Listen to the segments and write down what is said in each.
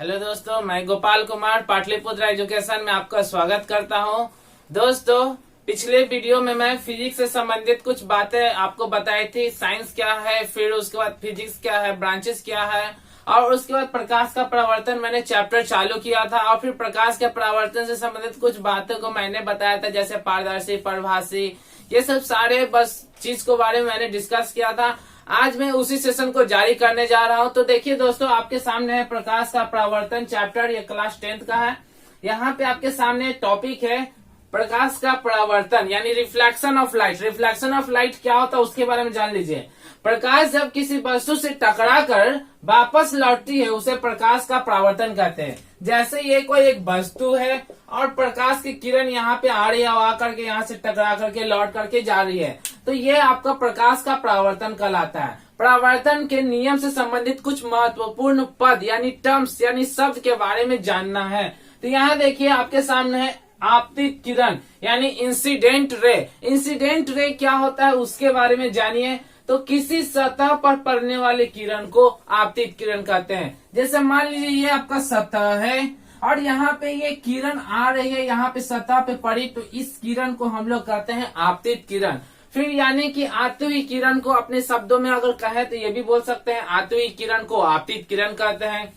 Hello दोस्तों, मैं Gopal Kumar Pataliputra education में आपका स्वागत करता हूं। दोस्तों, पिछले वीडियो में मैं फिजिक्स से संबंधित कुछ बातें आपको बताई थी। साइंस क्या है, फिर उसके बाद फिजिक्स क्या है, ब्रांचेस क्या है, और उसके बाद प्रकाश का परावर्तन मैंने चैप्टर चालू किया था। और फिर प्रकाश के परावर्तन से संबंधित कुछ बातों को मैंने बताया था, जैसे पारदर्शी, परभाषी, ये सब सारे बस चीज को बारे में मैंने डिस्कस किया था। आज मैं उसी सेशन को जारी करने जा रहा हूं। तो देखिए दोस्तों, आपके सामने है प्रकाश का परावर्तन चैप्टर, ये क्लास 10th का है। यहाँ पे आपके सामने टॉपिक है प्रकाश का परावर्तन यानी reflection of light. Reflection of light क्या होता है उसके बारे में जान लीजिए। प्रकाश जब किसी वस्तु से टकराकर वापस लौटती है उसे प्रकाश का परावर्तन कहते हैं। जैसे ये कोई एक वस्तु है और प्रकाश की किरण यहाँ पे आ रही है, आकर के यहाँ से टकरा करके लौट करके जा रही है, तो ये आपका प्रकाश का परावर्तन कहलाता है। परावर्तन के नियम से संबंधित कुछ महत्वपूर्ण पद यानी टर्म्स यानी शब्द के बारे में जानना है। तो यहाँ देखिए आपके सामने है आपतित किरण यानी इंसिडेंट रे। इंसिडेंट रे क्या होता है उसके बारे में जानिए। तो किसी सतह पर पड़ने वाली किरण को आपतित किरण कहते हैं। जैसे मान लीजिए ये आपका सतह है और यहाँ पे ये किरण आ रही है, यहाँ पे सतह पे पड़ी, तो इस किरण को हम लोग कहते हैं आपतित किरण। फिर यानी कि आती हुई किरण को अपने शब्दों में अगर कहे तो ये भी बोल सकते हैं आती हुई किरण को आपतित किरण कहते हैं।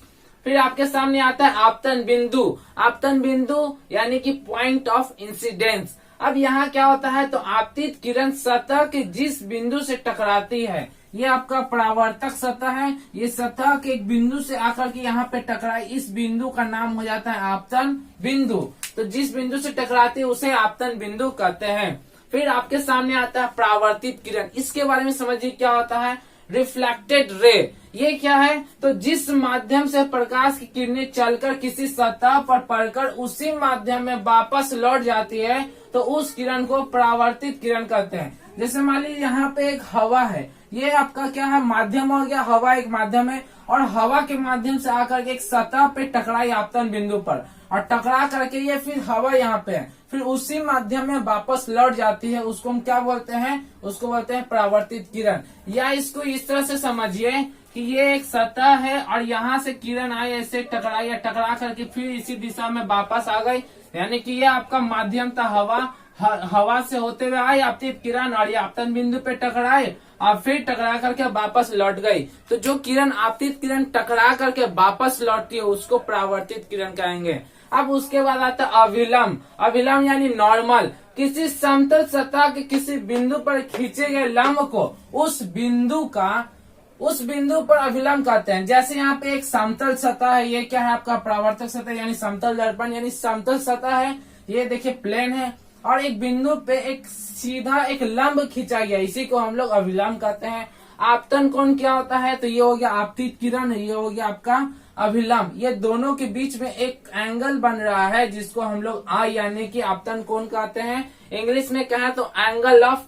फिर आपके सामने आता है आपतन बिंदु। आपतन बिंदु यानी कि पॉइंट ऑफ इंसिडेंस। अब यहाँ क्या होता है, तो आपतित किरण सतह के जिस बिंदु से टकराती है, ये आपका परावर्तक सतह है, ये सतह के एक बिंदु से आकर के यहाँ पे टकराए, इस बिंदु का नाम हो जाता है आपतन बिंदु। तो जिस बिंदु से टकराती है उसे आपतन बिंदु कहते हैं। फिर आपके सामने आता है परावर्तित किरण। इसके बारे में समझिए क्या होता है। रिफ्लेक्टेड रे ये क्या है, तो जिस माध्यम से प्रकाश की किरणें चलकर किसी सतह पर पड़कर उसी माध्यम में वापस लौट जाती है, तो उस किरण को परावर्तित किरण कहते हैं। जैसे मान लीजिए यहाँ पे एक हवा है, ये आपका क्या है, माध्यम हो गया, हवा एक माध्यम है, और हवा के माध्यम से आकर के एक सतह पे टकराई आपतन बिंदु पर, और टकरा करके ये फिर हवा यहाँ पे है, फिर उसी माध्यम में वापस लौट जाती है, उसको हम क्या बोलते हैं, उसको बोलते हैं परावर्तित किरण। या इसको इस तरह से समझिए कि ये एक सतह है और यहाँ से किरण आई, ऐसे टकराई या टकरा करके फिर इसी दिशा में वापस आ गई, यानी कि ये आपका माध्यम था हवा। हवा से होते हुए आई आपतित किरण और ये आपतन बिंदु पे टकराए और फिर टकरा करके वापस लौट गई। तो जो किरण आपतित किरण टकरा करके वापस लौटती है उसको परावर्तित किरण कहेंगे। अब उसके बाद आता है अभिलंब। अभिलंब यानी नॉर्मल। किसी समतल सतह के किसी बिंदु पर खींचे गए लंब को उस बिंदु पर अभिलंब कहते हैं। जैसे यहाँ पे एक समतल सतह है, ये क्या है आपका परावर्तक सतह यानी समतल दर्पण यानी समतल सतह है, ये देखिए प्लेन है, और एक बिंदु पे एक सीधा एक लंब खींचा गया, इसी को हम लोग अभिलंब कहते हैं। आपतन कोण क्या होता है, तो ये हो गया आपतित किरण, ये हो गया आपका अभिलंब। ये दोनों के बीच में एक एंगल बन रहा है जिसको हम लोग आई यानी कि आपतन कोण कहते हैं। इंग्लिश में कहें तो एंगल ऑफ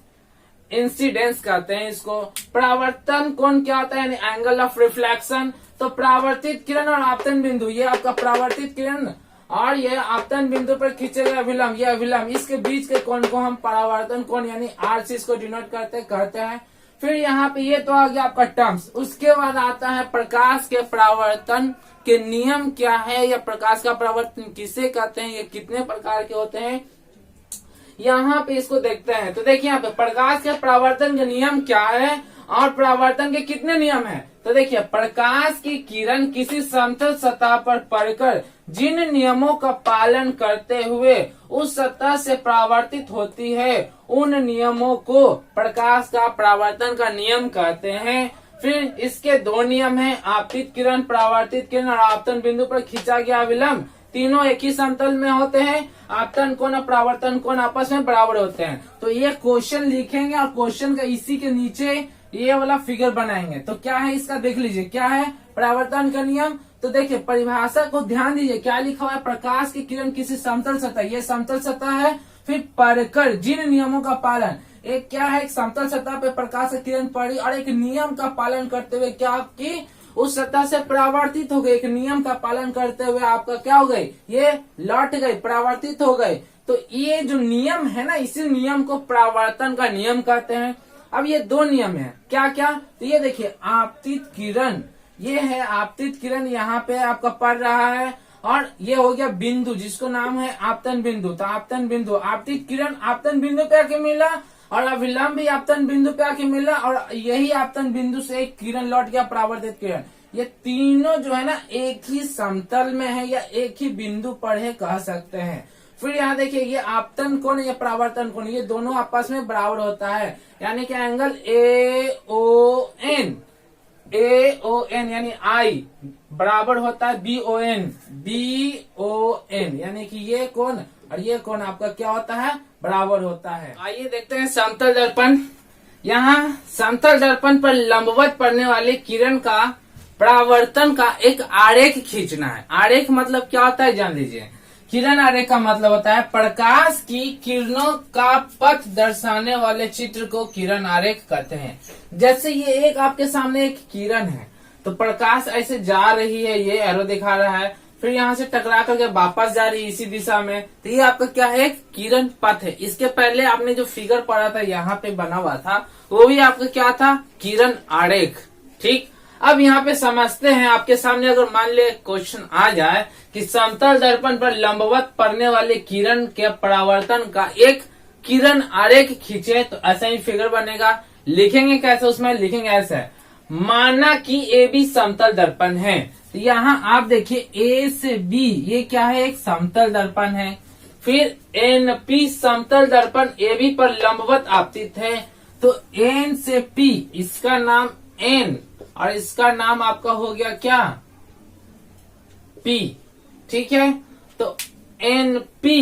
इंसिडेंस कहते हैं इसको। परावर्तन कोण क्या होता है, यानी एंगल ऑफ रिफ्लेक्शन। तो परावर्तित किरण और आपतन बिंदु, ये आपका परावर्तित किरण और ये आपतन बिंदु पर खींचे गए अभिलंब, ये अभिलंब, इसके बीच के कोण को हम परावर्तन कोण यानी आर से इसको डिनोट कहते हैं। फिर यहाँ पे ये तो आ गया आपका टर्म्स। उसके बाद आता है प्रकाश के परावर्तन के नियम क्या है, या प्रकाश का परावर्तन किसे कहते हैं, ये कितने प्रकार के होते हैं, यहाँ पे इसको देखते हैं। तो देखिए यहाँ पे प्रकाश के परावर्तन के नियम क्या है और परावर्तन के कितने नियम हैं। तो देखिए, प्रकाश की किरण किसी समतल सतह पर पड़कर जिन नियमों का पालन करते हुए उस सतह से परावर्तित होती है, उन नियमों को प्रकाश का परावर्तन का नियम कहते हैं। फिर इसके दो नियम हैं, आपतित किरण, परावर्तित किरण और आपतन बिंदु पर खींचा गया अभिलंब। तीनों एक ही समतल में होते हैं। आपतन कोण और परावर्तन कोण आपस में बराबर होते हैं। तो ये क्वेश्चन लिखेंगे और क्वेश्चन का इसी के नीचे ये वाला फिगर बनाएंगे। तो क्या है इसका देख लीजिए, क्या है परावर्तन का नियम। तो देखिए परिभाषा को ध्यान दीजिए, क्या लिखा हुआ है, प्रकाश की किरण किसी समतल सतह, ये समतल सतह है, फिर पढ़कर जिन नियमों का पालन, एक क्या है, एक समतल सतह पे प्रकाश की किरण पड़ी और एक नियम का पालन करते हुए क्या की उस सतह से परावर्तित हो गई, एक नियम का पालन करते हुए आपका क्या हो गई, ये लौट गई, परावर्तित हो गई। तो ये जो नियम है ना, इसी नियम को परावर्तन का नियम कहते हैं। अब ये दो नियम है, क्या क्या, तो ये देखिए आपतित किरण ये है आपतित किरण, यहाँ पे आपका पड़ रहा है। और ये हो गया बिंदु जिसको नाम है आपतन बिंदु। तो आपतन बिंदु, आपतित किरण आपतन बिंदु पे आके मिला और अभिलंब भी आपतन बिंदु पे आके मिला और यही आपतन बिंदु से एक किरण लौट गया परावर्तित किरण। ये तीनों जो है ना एक ही समतल में है या एक ही बिंदु पर है कह सकते हैं। फिर यहाँ देखिए ये आपतन कोण या परावर्तन कोण, ये दोनों आपस में बराबर होता है, यानी कि एंगल AON यानी आई बराबर होता है BON यानी कि ये कोण और ये कोण आपका क्या होता है, बराबर होता है। आइए देखते हैं समतल दर्पण। यहाँ समतल दर्पण पर लंबवत पड़ने वाले किरण का परावर्तन का एक आरेख खींचना है। आरेख मतलब क्या होता है जान लीजिए। किरण आरेख का मतलब होता है प्रकाश की किरणों का पथ दर्शाने वाले चित्र को किरण आरेख कहते हैं। जैसे ये एक आपके सामने एक किरण है, तो प्रकाश ऐसे जा रही है, ये एरो दिखा रहा है, फिर यहाँ से टकरा करके वापस जा रही है इसी दिशा में, तो ये आपका क्या है, किरण पथ है। इसके पहले आपने जो फिगर पढ़ा था यहाँ पे बना हुआ था, वो भी आपका क्या था, किरण आरेख। ठीक, अब यहाँ पे समझते हैं। आपके सामने अगर मान ले क्वेश्चन आ जाए कि समतल दर्पण पर लंबवत पड़ने वाले किरण के परावर्तन का एक किरण आरेख खींचे, तो ऐसा ही फिगर बनेगा। लिखेंगे कैसे, उसमें लिखेंगे ऐसे, माना कि AB समतल दर्पण है, तो यहाँ आप देखिए A से B ये क्या है, एक समतल दर्पण है। फिर NP समतल दर्पण AB पर लंबवत आपतित है, तो N से P इसका नाम N और इसका नाम आपका हो गया क्या, P। ठीक है, तो NP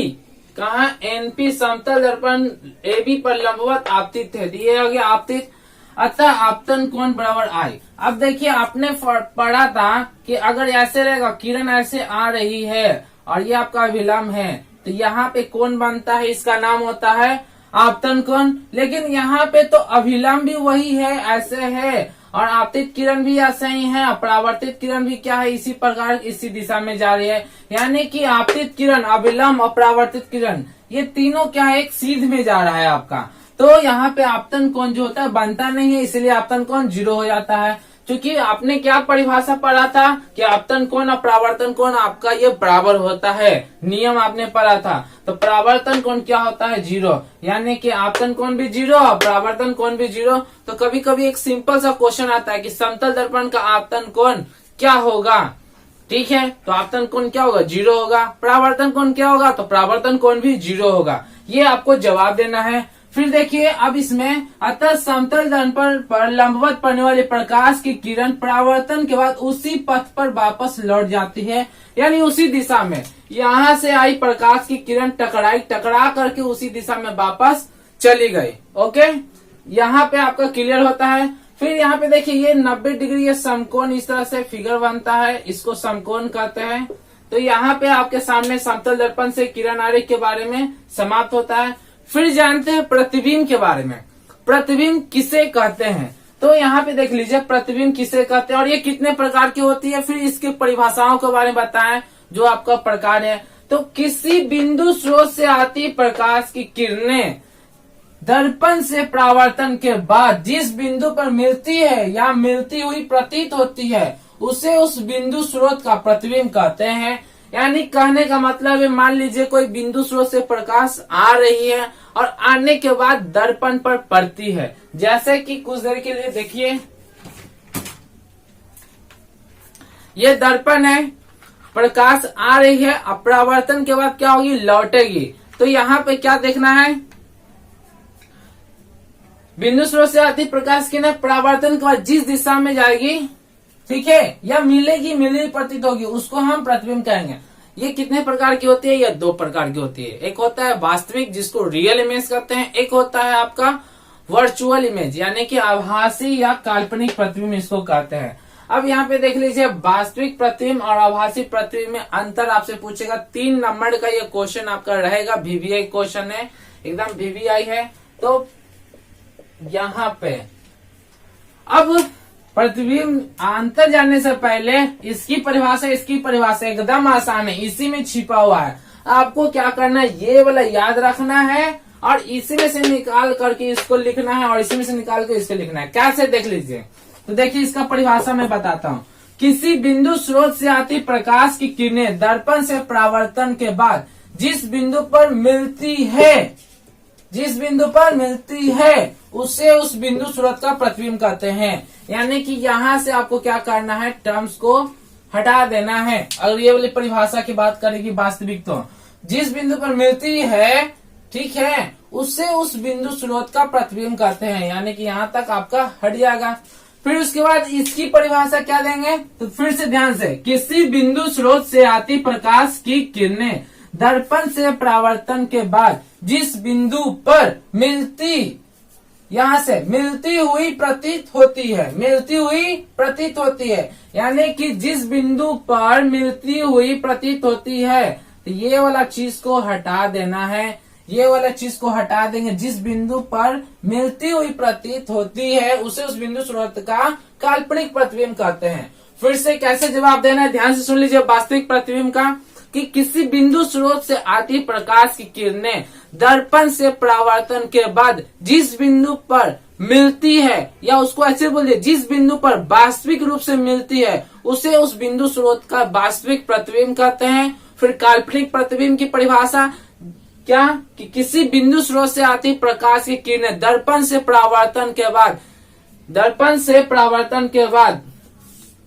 कहा, NP समतल दर्पण AB पर लंबवत आपतित है, ये हो गया आपतित। अतः आपतन कोण बराबर I। अब देखिए आपने पढ़ा था कि अगर ऐसे रहेगा, किरण ऐसे आ रही है और ये आपका अभिलंब है, तो यहाँ पे कोण बनता है, इसका नाम होता है आपतन कोण। लेकिन यहाँ पे तो अभिलंब भी वही है, ऐसे है, और आपतित किरण भी ऐसे ही है, परावर्तित किरण भी क्या है, इसी प्रकार इसी दिशा में जा रही है। यानी कि आपतित किरण, अभिलंब और परावर्तित किरण ये तीनों क्या है, एक सीध में जा रहा है आपका। तो यहाँ पे आपतन कोण जो होता है बनता नहीं है, इसलिए आपतन कोण 0 हो जाता है। क्योंकि आपने क्या परिभाषा पढ़ा था कि आपतन कोण और परावर्तन कोण आपका ये बराबर होता है, नियम आपने पढ़ा था। तो परावर्तन कोण क्या होता है, 0, यानी कि आपतन कोण भी 0 और परावर्तन कोण भी 0। तो कभी कभी एक सिंपल सा क्वेश्चन आता है कि समतल दर्पण का आपतन कोण क्या होगा। ठीक है, तो आपतन कोण क्या होगा, 0 होगा। परावर्तन कोण क्या होगा, तो परावर्तन कोण भी 0 होगा। ये आपको जवाब देना है। फिर देखिए अब इसमें, अतः समतल दर्पण पर लंबवत पड़ने वाले प्रकाश की किरण परावर्तन के बाद उसी पथ पर वापस लौट जाती है, यानी उसी दिशा में। यहाँ से आई प्रकाश की किरण टकरा करके उसी दिशा में वापस चली गई। ओके, यहाँ पे आपका क्लियर होता है। फिर यहाँ पे देखिए ये 90 डिग्री ये समकोण इस तरह से फिगर बनता है, इसको समकोण कहते हैं। तो यहाँ पे आपके सामने समतल दर्पण से किरण आरेख के बारे में समाप्त होता है। फिर जानते हैं प्रतिबिंब के बारे में। प्रतिबिंब किसे कहते हैं, तो यहाँ पे देख लीजिए प्रतिबिंब किसे कहते हैं और ये कितने प्रकार की होती है, फिर इसकी परिभाषाओं के बारे में बताएं जो आपका प्रकार है। तो किसी बिंदु स्रोत से आती प्रकाश की किरणें दर्पण से परावर्तन के बाद जिस बिंदु पर मिलती है या मिलती हुई प्रतीत होती है, उसे उस बिंदु स्रोत का प्रतिबिंब कहते हैं। यानी कहने का मतलब है, मान लीजिए कोई बिंदु स्रोत से प्रकाश आ रही है और आने के बाद दर्पण पर पड़ती है। जैसे कि कुछ देर के लिए देखिए, ये दर्पण है, प्रकाश आ रही है, अपरावर्तन के बाद क्या होगी, लौटेगी। तो यहाँ पे क्या देखना है, बिंदु स्रोत से आती प्रकाश की परावर्तन के बाद जिस दिशा में जाएगी, ठीक है, या मिलेगी प्रतीत होगी, उसको हम प्रतिबिंब कहेंगे। ये कितने प्रकार की होती है, ये 2 प्रकार की होती है। एक होता है वास्तविक जिसको रियल इमेज कहते हैं, एक होता है आपका वर्चुअल इमेज यानी कि आभासी या काल्पनिक प्रतिबिंब इसको कहते हैं। अब यहाँ पे देख लीजिए वास्तविक प्रतिबिंब और आभासी प्रतिबिंब में अंतर आपसे पूछेगा। 3 नंबर का ये क्वेश्चन आपका रहेगा, VVI क्वेश्चन है, एकदम VVI है। तो यहाँ पे अब प्रतिबिंब अंतर जानने से पहले इसकी परिभाषा एकदम आसान है, इसी में छिपा हुआ है। आपको क्या करना है, ये वाला याद रखना है और इसी में से निकाल करके इसको लिखना है और इसी में से निकाल कर इसको लिखना है। कैसे देख लीजिए, तो देखिए इसका परिभाषा मैं बताता हूँ। किसी बिंदु स्रोत से आती प्रकाश की किरणें दर्पण से परावर्तन के बाद जिस बिंदु पर मिलती है उसे उस बिंदु स्रोत का प्रतिबिंब कहते हैं। यानी कि यहाँ से आपको क्या करना है, टर्म्स को हटा देना है। अगर ये वाली परिभाषा की बात करेगी वास्तविक, तो जिस बिंदु पर मिलती है, ठीक है, उससे उस बिंदु स्रोत का प्रतिबिंब करते हैं। यानी कि यहाँ तक आपका हट जाएगा। फिर उसके बाद इसकी परिभाषा क्या देंगे, तो फिर से ध्यान से, किसी बिंदु स्रोत से आती प्रकाश की किरणें दर्पण से परावर्तन के बाद जिस बिंदु पर मिलती हुई प्रतीत होती है, यानी कि जिस बिंदु पर मिलती हुई प्रतीत होती है, तो ये वाला चीज को हटा देना है। ये वाला चीज को हटा देंगे। जिस बिंदु पर मिलती हुई प्रतीत होती है उसे उस बिंदु स्रोत का काल्पनिक प्रतिबिंब कहते हैं। फिर से कैसे जवाब देना है, ध्यान से सुन लीजिए। वास्तविक प्रतिबिंब का कि किसी बिंदु स्रोत से आती प्रकाश की किरणें दर्पण से परावर्तन के बाद जिस बिंदु पर मिलती है, या उसको ऐसे बोलिए, जिस बिंदु पर वास्तविक रूप से मिलती है उसे उस बिंदु स्रोत का वास्तविक प्रतिबिंब कहते हैं। फिर काल्पनिक प्रतिबिंब की परिभाषा क्या, कि किसी बिंदु स्रोत से आती प्रकाश की किरणें दर्पण से परावर्तन के बाद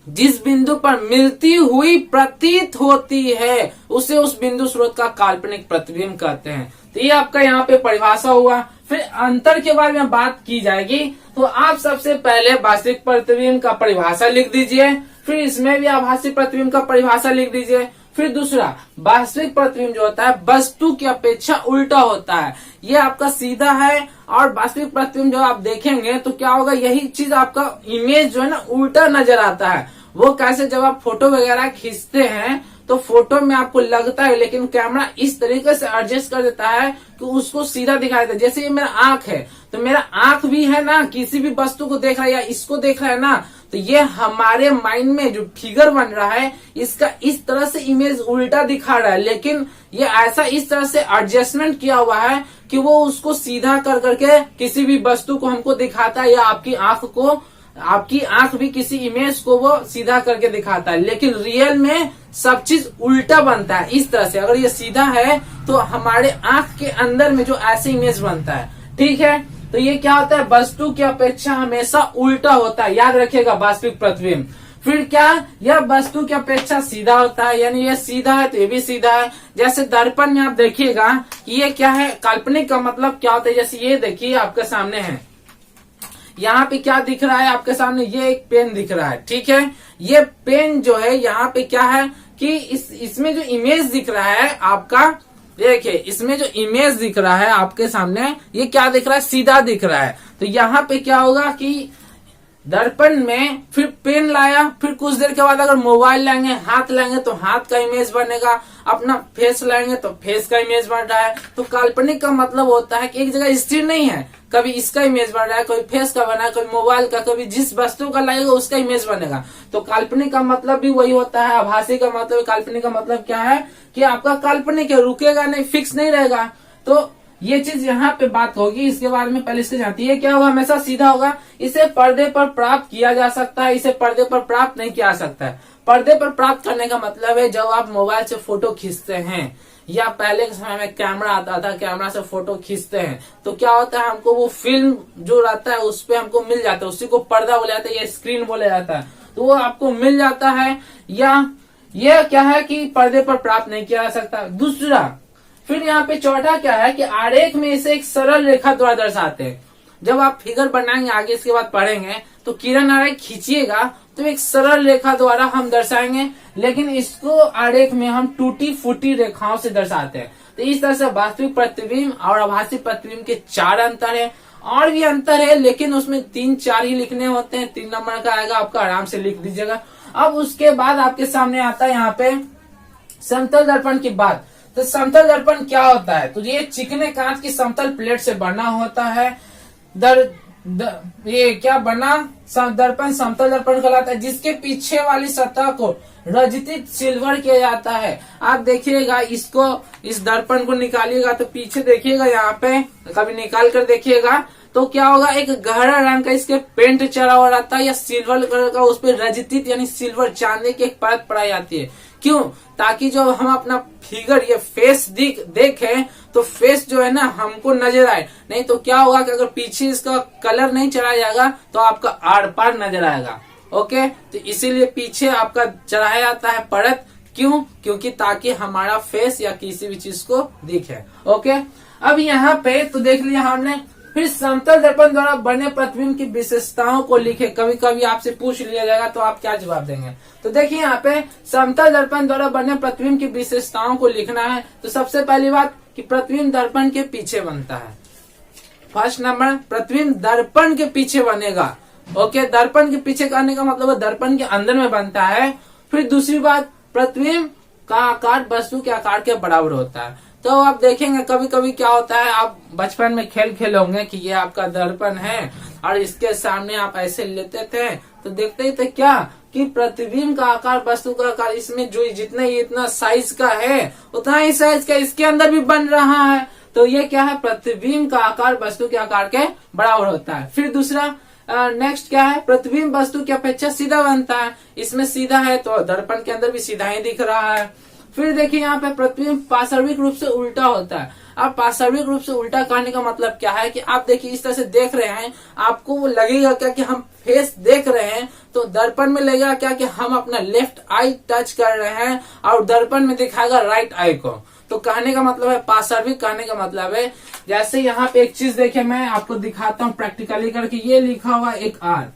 जिस बिंदु पर मिलती हुई प्रतीत होती है उसे उस बिंदु स्रोत का काल्पनिक प्रतिबिंब कहते हैं। तो ये आपका यहाँ पे परिभाषा हुआ। फिर अंतर के बारे में बात की जाएगी, तो आप सबसे पहले वास्तविक प्रतिबिंब का परिभाषा लिख दीजिए, फिर इसमें भी आभासी प्रतिबिंब का परिभाषा लिख दीजिए। फिर दूसरा, वास्तविक प्रतिबिंब जो होता है वस्तु की अपेक्षा उल्टा होता है, ये आपका सीधा है। और वास्तविक प्रतिबिंब जब आप देखेंगे तो क्या होगा, यही चीज आपका इमेज जो है ना उल्टा नजर आता है। वो कैसे, जब आप फोटो वगैरह खींचते हैं तो फोटो में आपको लगता है, लेकिन कैमरा इस तरीके से एडजस्ट कर देता है कि उसको सीधा दिखाई देता है। जैसे ये मेरा आंख है, तो मेरा आंख भी है ना, किसी भी वस्तु को देख रहा है या इसको देख रहा है ना, तो ये हमारे माइंड में जो फिगर बन रहा है इसका इस तरह से इमेज उल्टा दिखा रहा है, लेकिन ये ऐसा इस तरह से एडजस्टमेंट किया हुआ है कि वो उसको सीधा कर करके किसी भी वस्तु को हमको दिखाता है, या आपकी आंख भी किसी इमेज को वो सीधा करके दिखाता है। लेकिन रियल में सब चीज उल्टा बनता है इस तरह से। अगर ये सीधा है तो हमारे आंख के अंदर में जो ऐसे इमेज बनता है, ठीक है, तो ये क्या होता है, वस्तु की अपेक्षा हमेशा उल्टा होता है। याद रखिएगा वास्तविक प्रतिबिंब। फिर क्या, यह वस्तु की अपेक्षा सीधा होता है, यानी ये सीधा है तो ये भी सीधा है। जैसे दर्पण में आप देखिएगा कि ये क्या है, काल्पनिक का मतलब क्या होता है। जैसे ये देखिए आपके सामने है, यहाँ पे क्या दिख रहा है आपके सामने, ये एक पेन दिख रहा है, ठीक है। ये पेन जो है यहाँ पे क्या है कि इसमें जो इमेज दिख रहा है आपका, देखिए इसमें जो इमेज दिख रहा है आपके सामने, ये क्या दिख रहा है, सीधा दिख रहा है। तो यहाँ पे क्या होगा कि दर्पण में फिर पेन लाया, फिर कुछ देर के बाद अगर मोबाइल लाएंगे, हाथ लाएंगे तो हाथ का इमेज बनेगा, अपना फेस लाएंगे तो फेस का इमेज बन रहा है। तो काल्पनिक का मतलब होता है कि एक जगह स्थिर नहीं है, कभी इसका इमेज बन रहा है, कभी फेस का बना है, कभी मोबाइल का, कभी जिस वस्तु का लगेगा उसका इमेज बनेगा। तो काल्पनिक का मतलब भी वही होता है। आभासी का मतलब, काल्पनिक का मतलब क्या है कि आपका काल्पनिक है, रुकेगा नहीं, फिक्स नहीं रहेगा। तो ये चीज यहाँ पे बात होगी, इसके बारे में पहले इससे जानती है। क्या होगा, हमेशा सीधा होगा। इसे पर्दे पर प्राप्त किया जा सकता है, इसे पर्दे पर प्राप्त नहीं किया जा सकता है। पर्दे पर प्राप्त करने का मतलब है जब आप मोबाइल से फोटो खींचते हैं, या पहले के समय में कैमरा आता था, कैमरा से फोटो खींचते हैं, तो क्या होता है, हमको वो फिल्म जो रहता है उस पे हमको मिल जाता है, उसी को पर्दा बोला जाता है या स्क्रीन बोला जाता है, तो वो आपको मिल जाता है। या ये क्या है कि पर्दे पर प्राप्त नहीं किया जा सकता। दूसरा, फिर यहाँ पे चौथा क्या है कि आरेख में इसे एक सरल रेखा द्वारा दर्शाते हैं। जब आप फिगर बनाएंगे, आगे इसके बाद पढ़ेंगे, तो किरण आरेख खींचिएगा तो एक सरल रेखा द्वारा हम दर्शाएंगे, लेकिन इसको आरेख में हम टूटी फूटी रेखाओं से दर्शाते हैं। तो इस तरह से वास्तविक प्रतिबिंब और आभासी प्रतिबिंब के 4 अंतर है। और भी अंतर है, लेकिन उसमें 3-4 ही लिखने होते हैं। 3 नंबर का आएगा आपका, आराम से लिख दीजिएगा। अब उसके बाद आपके सामने आता है यहाँ पे समतल दर्पण की बात। तो समतल दर्पण क्या होता है, तो ये चिकने कांच की समतल प्लेट से बना होता है। ये क्या बना, दर्पण समतल दर्पण कहलाता है, जिसके पीछे वाली सतह को रजतित सिल्वर किया जाता है। आप देखिएगा इसको, इस दर्पण को निकालिएगा तो पीछे देखिएगा, यहाँ पे कभी निकाल कर देखिएगा तो क्या होगा, एक गहरा रंग का इसके पेंट चढ़ा हुआ रहता है या सिल्वर कलर का उस पर रजतित यानी सिल्वर चांदी की एक परत पड़ाई जाती है। क्यों? ताकि जो हम अपना फिगर ये फेस देखें तो फेस जो है ना हमको नजर आए। नहीं तो क्या होगा कि अगर पीछे इसका कलर नहीं चढ़ाया जाएगा तो आपका आर पार नजर आएगा। ओके, तो इसीलिए पीछे आपका चढ़ाया जाता है परत। क्यों? क्योंकि ताकि हमारा फेस या किसी भी चीज को दिखे। ओके, अब यहाँ पे तो देख लिया हमने। फिर समतल दर्पण द्वारा बने प्रतिबिंब की विशेषताओं को लिखे। कभी कभी आपसे पूछ लिया जाएगा तो आप क्या जवाब देंगे? तो देखिए यहाँ पे समतल दर्पण द्वारा बने प्रतिबिंब की विशेषताओं को लिखना है। तो सबसे पहली बात कि प्रतिबिंब दर्पण के पीछे बनता है। फर्स्ट नंबर, प्रतिबिंब दर्पण के पीछे बनेगा। ओके, दर्पण के पीछे करने का मतलब है दर्पण के अंदर में बनता है। फिर दूसरी बात, प्रतिबिंब का आकार वस्तु के आकार के बराबर होता है। तो आप देखेंगे कभी कभी क्या होता है, आप बचपन में खेल खेले होंगे कि ये आपका दर्पण है और इसके सामने आप ऐसे लेते थे तो देखते ही थे क्या कि प्रतिबिंब का आकार वस्तु का आकार इसमें जो जितना साइज का है उतना ही साइज का इसके अंदर भी बन रहा है। तो ये क्या है, प्रतिबिंब का आकार वस्तु के आकार के बराबर होता है। फिर दूसरा नेक्स्ट क्या है, प्रतिबिंब वस्तु की अपेक्षा सीधा बनता है। इसमें सीधा है तो दर्पण के अंदर भी सीधा ही दिख रहा है। फिर देखिए यहाँ पे प्रतिबिंब पार्श्विक रूप से उल्टा होता है। अब पार्श्विक रूप से उल्टा करने का मतलब क्या है कि आप देखिए इस तरह से देख रहे हैं, आपको वो लगेगा क्या कि हम फेस देख रहे हैं, तो दर्पण में लगेगा क्या कि हम अपना लेफ्ट आई टच कर रहे हैं और दर्पण में दिखाएगा राइट आई को। तो कहने का मतलब है पार्श्विक, कहने का मतलब है जैसे यहाँ पे एक चीज देखिए मैं आपको दिखाता हूँ प्रैक्टिकली करके। ये लिखा हुआ एक आर,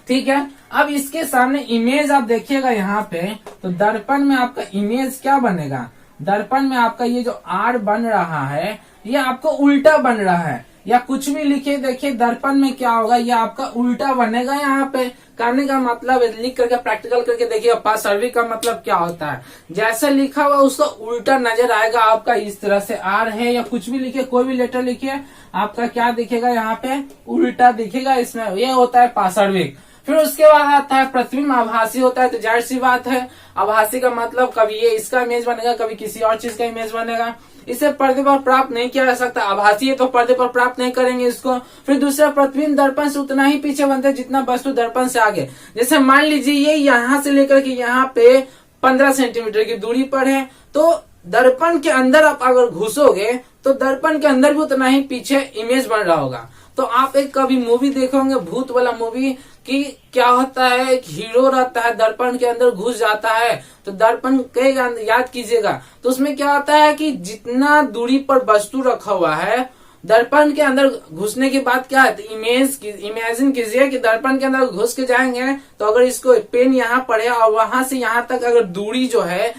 ठीक है। अब इसके सामने इमेज आप देखिएगा यहाँ पे, तो दर्पण में आपका इमेज क्या बनेगा, दर्पण में आपका ये जो आर बन रहा है ये आपको उल्टा बन रहा है। या कुछ भी लिखे देखिए दर्पण में क्या होगा, ये आपका उल्टा बनेगा। यहाँ पे करने का मतलब लिख करके प्रैक्टिकल करके देखिए पार्श्विक का मतलब क्या होता है। जैसे लिखा हुआ उसका उल्टा नजर आएगा आपका। इस तरह से आर है या कुछ भी लिखिए, कोई भी लेटर लिखिए, आपका क्या दिखेगा यहाँ पे, उल्टा दिखेगा। इसमें ये होता है पार्श्विक। फिर उसके बाद आता है प्रतिबिंब आभासी होता है। तो जाहिर सी बात है आभासी का मतलब कभी ये इसका इमेज बनेगा, कभी किसी और चीज का इमेज बनेगा। इसे पर्दे पर प्राप्त नहीं किया जा सकता। आभासी है तो पर्दे पर प्राप्त नहीं करेंगे इसको। फिर दूसरा, प्रतिबिंब दर्पण से उतना ही पीछे बनते हैं जितना वस्तु दर्पण से आगे। जैसे मान लीजिए ये यहाँ से लेकर के यहाँ पे 15 सेंटीमीटर की दूरी पर है, तो दर्पण के अंदर आप अगर घुसोगे तो दर्पण के अंदर भी उतना ही पीछे इमेज बन रहा होगा। तो आप एक कभी मूवी देखे होंगे, भूत वाला मूवी, कि क्या होता है एक हीरो रहता है दर्पण के अंदर घुस जाता है, तो दर्पण के याद कीजिएगा, तो उसमें क्या होता है कि जितना दूरी पर वस्तु रखा हुआ है दर्पण के अंदर घुसने के बाद क्या है, तो इमेजिन कीजिए कि दर्पण के अंदर घुस के जाएंगे तो अगर इसको पेन यहाँ पड़े और वहां से यहाँ तक अगर दूरी जो है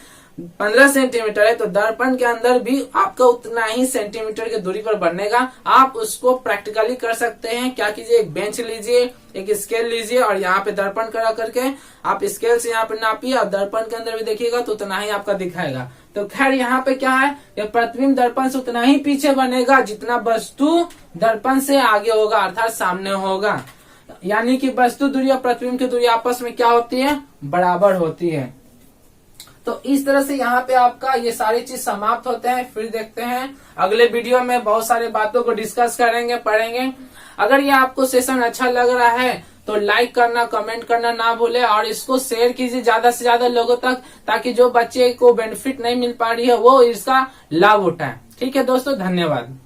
15 सेंटीमीटर है, तो दर्पण के अंदर भी आपका उतना ही सेंटीमीटर की दूरी पर बनेगा। आप उसको प्रैक्टिकली कर सकते हैं। क्या कीजिए, एक बेंच लीजिए, एक स्केल लीजिए और यहाँ पे दर्पण करा करके आप स्केल से यहाँ पे नापिए और दर्पण के अंदर भी देखिएगा तो उतना ही आपका दिखाएगा। तो खैर यहाँ पे क्या है, प्रतिबिंब दर्पण से उतना ही पीछे बनेगा जितना वस्तु दर्पण से आगे होगा, अर्थात सामने होगा। यानी कि वस्तु दूरी और प्रतिबिंब की दूरी आपस में क्या होती है, बराबर होती है। तो इस तरह से यहाँ पे आपका ये सारी चीज समाप्त होते हैं। फिर देखते हैं अगले वीडियो में बहुत सारे बातों को डिस्कस करेंगे, पढ़ेंगे। अगर ये आपको सेशन अच्छा लग रहा है तो लाइक करना, कमेंट करना ना भूले और इसको शेयर कीजिए ज्यादा से ज्यादा लोगों तक, ताकि जो बच्चे को बेनिफिट नहीं मिल पा रही है वो इसका लाभ उठाए। ठीक है दोस्तों, धन्यवाद।